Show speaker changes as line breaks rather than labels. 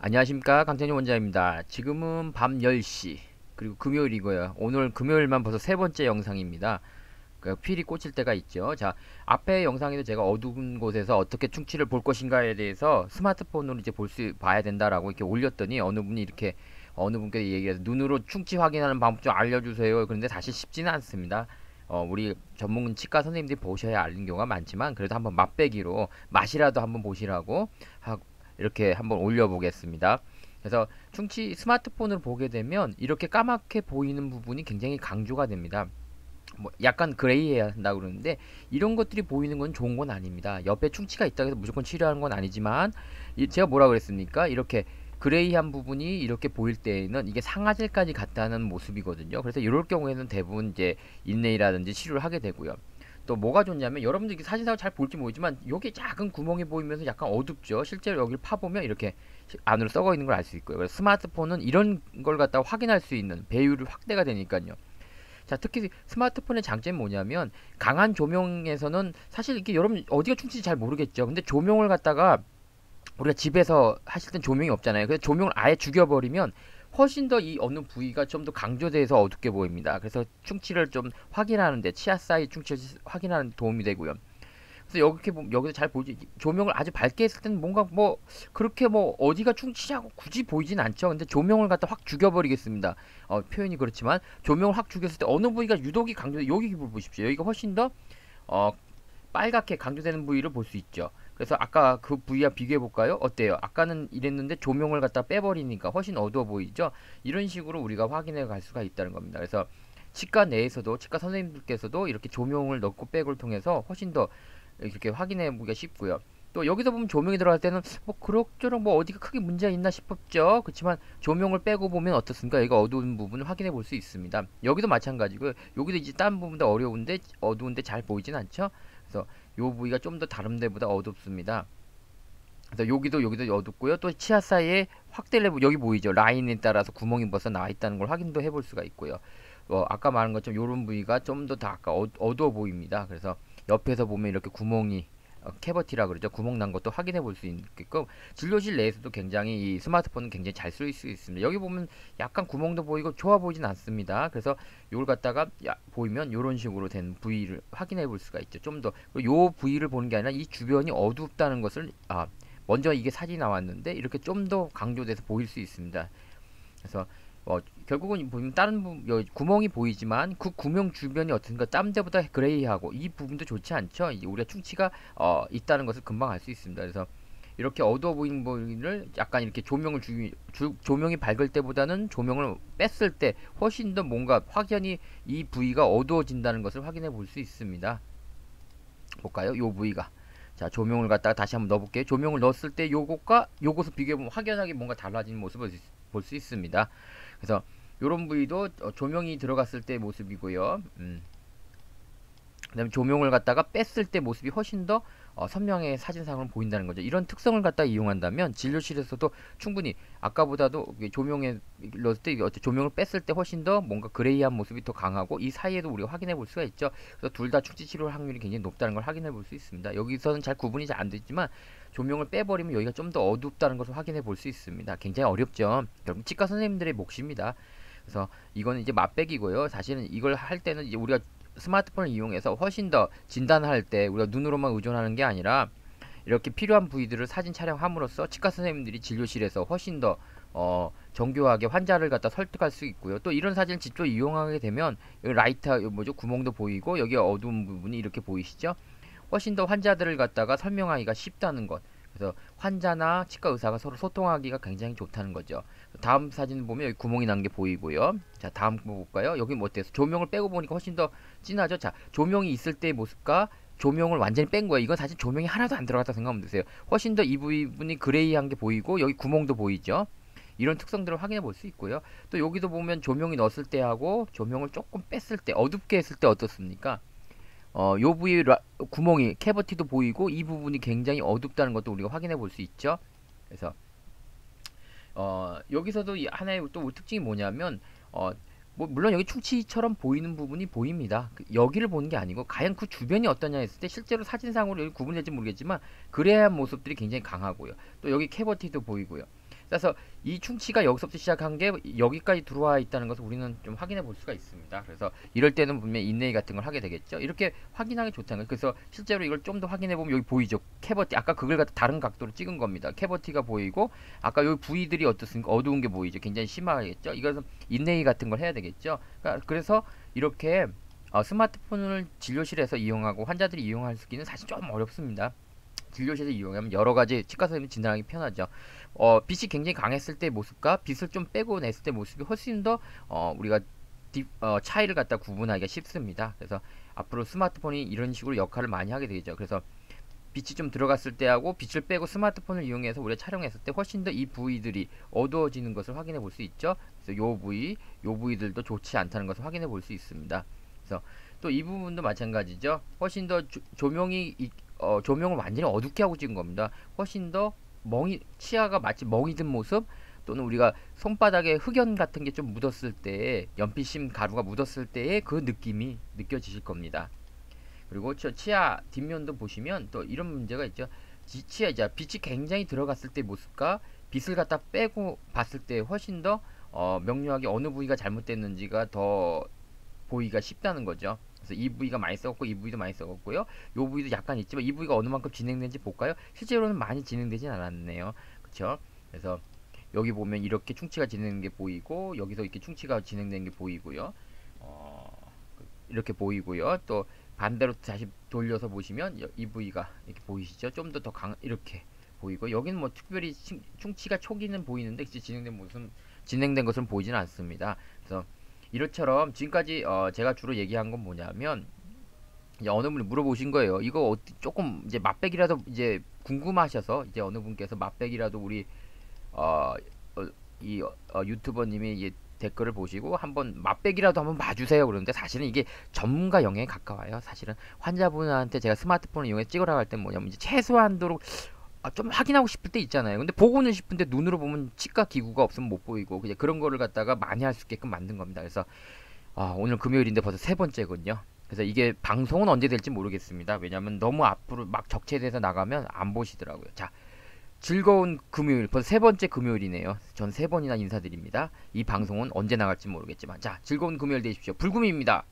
안녕하십니까, 강찬희 원장입니다. 지금은 밤 10시 그리고 금요일이고요. 오늘 금요일만 벌써 세 번째 영상입니다. 필이 꽂힐 때가 있죠. 자, 앞에 영상에도 제가 어두운 곳에서 어떻게 충치를 볼 것인가에 대해서 스마트폰으로 이제 봐야 된다라고 이렇게 올렸더니 어느 분께 얘기해서 눈으로 충치 확인하는 방법 좀 알려주세요. 그런데 사실 쉽지는 않습니다. 우리 전문 치과 선생님들이 보셔야 아는 경우가 많지만, 그래도 한번 맛배기로 맛이라도 한번 보시라고 이렇게 한번 올려보겠습니다. 그래서 충치 스마트폰을 보게 되면 이렇게 까맣게 보이는 부분이 굉장히 강조가 됩니다. 뭐 약간 그레이해야 한다고 그러는데, 이런 것들이 보이는 건 좋은 건 아닙니다. 옆에 충치가 있다고 해서 무조건 치료하는 건 아니지만, 제가 뭐라 그랬습니까? 이렇게 그레이한 부분이 이렇게 보일 때에는 이게 상아질까지 갔다는 모습이거든요. 그래서 이럴 경우에는 대부분 이제 인레이라든지 치료를 하게 되고요. 또 뭐가 좋냐면, 여러분들 이게 사진상으로 잘 볼지 모르지만 여기 작은 구멍이 보이면서 약간 어둡죠. 실제로 여기를 파보면 이렇게 안으로 썩어 있는 걸 알 수 있고요. 그래서 스마트폰은 이런 걸 갖다가 확인할 수 있는 배율이 확대가 되니까요. 자, 특히 스마트폰의 장점이 뭐냐면, 강한 조명에서는 사실 이게 여러분 어디가 충치인지 잘 모르겠죠. 근데 조명을 갖다가 우리가 집에서 하실 땐 조명이 없잖아요. 그래서 조명을 아예 죽여버리면 훨씬 더 이 어느 부위가 좀 더 강조돼서 어둡게 보입니다. 그래서 충치를 좀 확인하는데, 치아 사이 충치를 확인하는 데 도움이 되고요. 그래서 여기 보면, 여기서 잘 보이지, 조명을 아주 밝게 했을 때는 뭔가 뭐 그렇게 뭐 어디가 충치냐고 굳이 보이진 않죠. 근데 조명을 갖다 확 죽여버리겠습니다. 표현이 그렇지만 조명을 확 죽였을 때 어느 부위가 유독이 강조돼, 여기 보십시오. 여기가 훨씬 더 어, 빨갛게 강조되는 부위를 볼 수 있죠. 그래서 아까 그 부위와 비교해 볼까요? 어때요? 아까는 이랬는데 조명을 갖다 빼버리니까 훨씬 어두워 보이죠? 이런 식으로 우리가 확인해 갈 수가 있다는 겁니다. 그래서 치과 내에서도, 치과 선생님들께서도 이렇게 조명을 넣고 빼고를 통해서 훨씬 더 이렇게 확인해 보기가 쉽고요. 또 여기서 보면 조명이 들어갈 때는 뭐 그럭저럭 뭐 어디가 크게 문제가 있나 싶었죠. 그렇지만 조명을 빼고 보면 어떻습니까? 여기가 어두운 부분을 확인해 볼 수 있습니다. 여기도 마찬가지고요. 여기도 이제 다른 부분도 어려운데, 어두운데 잘 보이진 않죠. 그래서 요 부위가 좀 더 다른 데보다 어둡습니다. 그래서 여기도 어둡고요. 또 치아 사이에 확대를 여기 보이죠. 라인에 따라서 구멍이 벌써 나와 있다는 걸 확인도 해볼 수가 있고요. 아까 말한 것처럼 요런 부위가 좀 더 아까 어두워 보입니다. 그래서 옆에서 보면 이렇게 구멍이, 캐버티라 그러죠. 구멍 난 것도 확인해 볼 수 있게끔 진료실 내에서도 굉장히 이 스마트폰은 굉장히 잘 쓸 수 있습니다. 여기 보면 약간 구멍도 보이고 좋아 보이진 않습니다. 그래서 요걸 갖다가 보이면 요런 식으로 된 부위를 확인해 볼 수가 있죠. 좀 더 요 부위를 보는 게 아니라 이 주변이 어둡다는 것을, 먼저 이게 사진이 나왔는데 이렇게 좀 더 강조돼서 보일 수 있습니다. 그래서 결국은 보면 다른 구멍이 보이지만 그 구멍 주변이 어떤가 땀때보다 그레이하고 이 부분도 좋지 않죠. 우리가 충치가 있다는 것을 금방 알 수 있습니다. 그래서 이렇게 어두워 보이는 부분을 약간 이렇게 조명이 밝을 때보다는 조명을 뺐을 때 훨씬 더 뭔가 확연히 이 부위가 어두워진다는 것을 확인해 볼 수 있습니다. 볼까요? 요 부위가. 자, 조명을 갖다가 다시 한번 넣어볼게요. 조명을 넣었을 때 요것과 요것을 비교해보면 확연하게 뭔가 달라지는 모습을 볼 수 있습니다. 그래서 요런 부위도 조명이 들어갔을 때 모습이고요. 그 다음에 조명을 갖다가 뺐을 때 모습이 훨씬 더 선명하게 사진상으로 보인다는 거죠. 이런 특성을 갖다 이용한다면 진료실에서도 충분히 아까보다도 조명에 넣었을 때, 조명을 뺐을 때 훨씬 더 뭔가 그레이한 모습이 더 강하고, 이 사이에도 우리가 확인해 볼 수가 있죠. 그래서 둘 다 충치 치료 확률이 굉장히 높다는 걸 확인해 볼 수 있습니다. 여기서는 잘 구분이 잘 안 되지만 조명을 빼버리면 여기가 좀 더 어둡다는 것을 확인해 볼 수 있습니다. 굉장히 어렵죠. 여러분 치과 선생님들의 몫입니다. 그래서 이거는 이제 맛배기고요. 사실은 이걸 할 때는 이제 우리가 스마트폰을 이용해서 훨씬 더 진단할 때 우리가 눈으로만 의존하는 게 아니라 이렇게 필요한 부위들을 사진 촬영함으로써 치과 선생님들이 진료실에서 훨씬 더 정교하게 환자를 갖다 설득할 수 있고요. 또 이런 사진을 직접 이용하게 되면 여기 라이트, 뭐죠, 구멍도 보이고 여기 어두운 부분이 이렇게 보이시죠? 훨씬 더 환자들을 갖다가 설명하기가 쉽다는 것. 그래서 환자나 치과 의사가 서로 소통하기가 굉장히 좋다는 거죠. 다음 사진 보면 여기 구멍이 난 게 보이고요. 자, 다음 거 볼까요? 여기 뭐 어때요? 조명을 빼고 보니까 훨씬 더 진하죠? 자, 조명이 있을 때의 모습과 조명을 완전히 뺀 거예요. 이건 사실 조명이 하나도 안 들어갔다 생각하면 되세요. 훨씬 더 이 부분이 그레이한 게 보이고 여기 구멍도 보이죠? 이런 특성들을 확인해 볼 수 있고요. 또 여기도 보면 조명이 넣었을 때하고 조명을 조금 뺐을 때, 어둡게 했을 때 어떻습니까? 요 부위 구멍이, 캐버티도 보이고 이 부분이 굉장히 어둡다는 것도 우리가 확인해 볼 수 있죠. 그래서 여기서도 하나의 또 특징이 뭐냐면, 뭐 물론 여기 충치처럼 보이는 부분이 보입니다. 여기를 보는 게 아니고 과연 그 주변이 어떠냐 했을 때 실제로 사진상으로 여기 구분될지 모르겠지만 그래야 모습들이 굉장히 강하고요. 또 여기 캐버티도 보이고요. 그래서 이 충치가 여기서부터 시작한 게 여기까지 들어와 있다는 것을 우리는 좀 확인해 볼 수가 있습니다. 그래서 이럴 때는 분명히 인내이 같은 걸 하게 되겠죠. 이렇게 확인하기 좋다는 거예요. 그래서 실제로 이걸 좀 더 확인해 보면 여기 보이죠. 캐버티. 아까 그걸 갖다 다른 각도로 찍은 겁니다. 캐버티가 보이고 아까 여기 부위들이 어떻습니까? 어두운 게 보이죠. 굉장히 심하겠죠. 이것은 인내이 같은 걸 해야 되겠죠. 그러니까 그래서 이렇게 스마트폰을 진료실에서 이용하고 환자들이 이용할 수 있기는 사실 좀 어렵습니다. 진료실에서 이용하면 여러 가지 치과 선생님이 진단하기 편하죠. 빛이 굉장히 강했을 때 모습과 빛을 좀 빼고 냈을 때 모습이 훨씬 더 우리가 차이를 갖다 구분하기가 쉽습니다. 그래서 앞으로 스마트폰이 이런 식으로 역할을 많이 하게 되죠. 그래서 빛이 좀 들어갔을 때하고 빛을 빼고 스마트폰을 이용해서 우리가 촬영했을 때 훨씬 더 이 부위들이 어두워지는 것을 확인해 볼 수 있죠. 그래서 요 부위들도 좋지 않다는 것을 확인해 볼 수 있습니다. 그래서 또 이 부분도 마찬가지죠. 훨씬 더 조명을 완전히 어둡게 하고 찍은 겁니다. 훨씬 더 치아가 마치 멍이 든 모습, 또는 우리가 손바닥에 흑연 같은 게 좀 묻었을 때, 연필심 가루가 묻었을 때의 그 느낌이 느껴지실 겁니다. 그리고 저 치아 뒷면도 보시면 또 이런 문제가 있죠. 이제 빛이 굉장히 들어갔을 때 모습과 빛을 갖다 빼고 봤을 때 훨씬 더 명료하게 어느 부위가 잘못됐는지가 더 보기가 쉽다는 거죠. 그래서 이 부위가 많이 썩었고 이 부위도 많이 썩었고요. 요 부위도 약간 있지만 이 부위가 어느 만큼 진행된지 볼까요? 실제로는 많이 진행되진 않았네요. 그쵸? 그래서 여기 보면 이렇게 충치가 진행된 게 보이고 여기서 이렇게 충치가 진행된 게 보이고요. 이렇게 보이고요. 또 반대로 다시 돌려서 보시면 이 부위가 이렇게 보이시죠? 좀 더 이렇게 보이고 여기는 뭐 특별히 충치가 초기는 보이는데 진행된 것은 보이지는 않습니다. 그래서 이것처럼 지금까지 제가 주로 얘기한 건 뭐냐면 이제 어느 분이 물어보신 거예요. 이거 조금 이제 맛백이라도 이제 궁금하셔서 이제 어느 분께서 맛백이라도 우리 유튜버님이 이제 댓글을 보시고 한번 맛백이라도 한번 봐주세요 그러는데 사실은 이게 전문가 영역에 가까워요. 사실은 환자분한테 제가 스마트폰을 이용해 찍으라고 할 때 뭐냐면 이제 최소한도로 좀 확인하고 싶을 때 있잖아요. 근데 보고는 싶은데 눈으로 보면 치과 기구가 없으면 못 보이고 그냥 그런 거를 갖다가 많이 할 수 있게끔 만든 겁니다. 그래서 오늘 금요일인데 벌써 세 번째군요. 그래서 이게 방송은 언제 될지 모르겠습니다. 왜냐면 너무 앞으로 막 적체돼서 나가면 안 보시더라고요. 자, 즐거운 금요일, 벌써 세 번째 금요일이네요. 전 세 번이나 인사드립니다. 이 방송은 언제 나갈지 모르겠지만 자, 즐거운 금요일 되십시오. 불금입니다.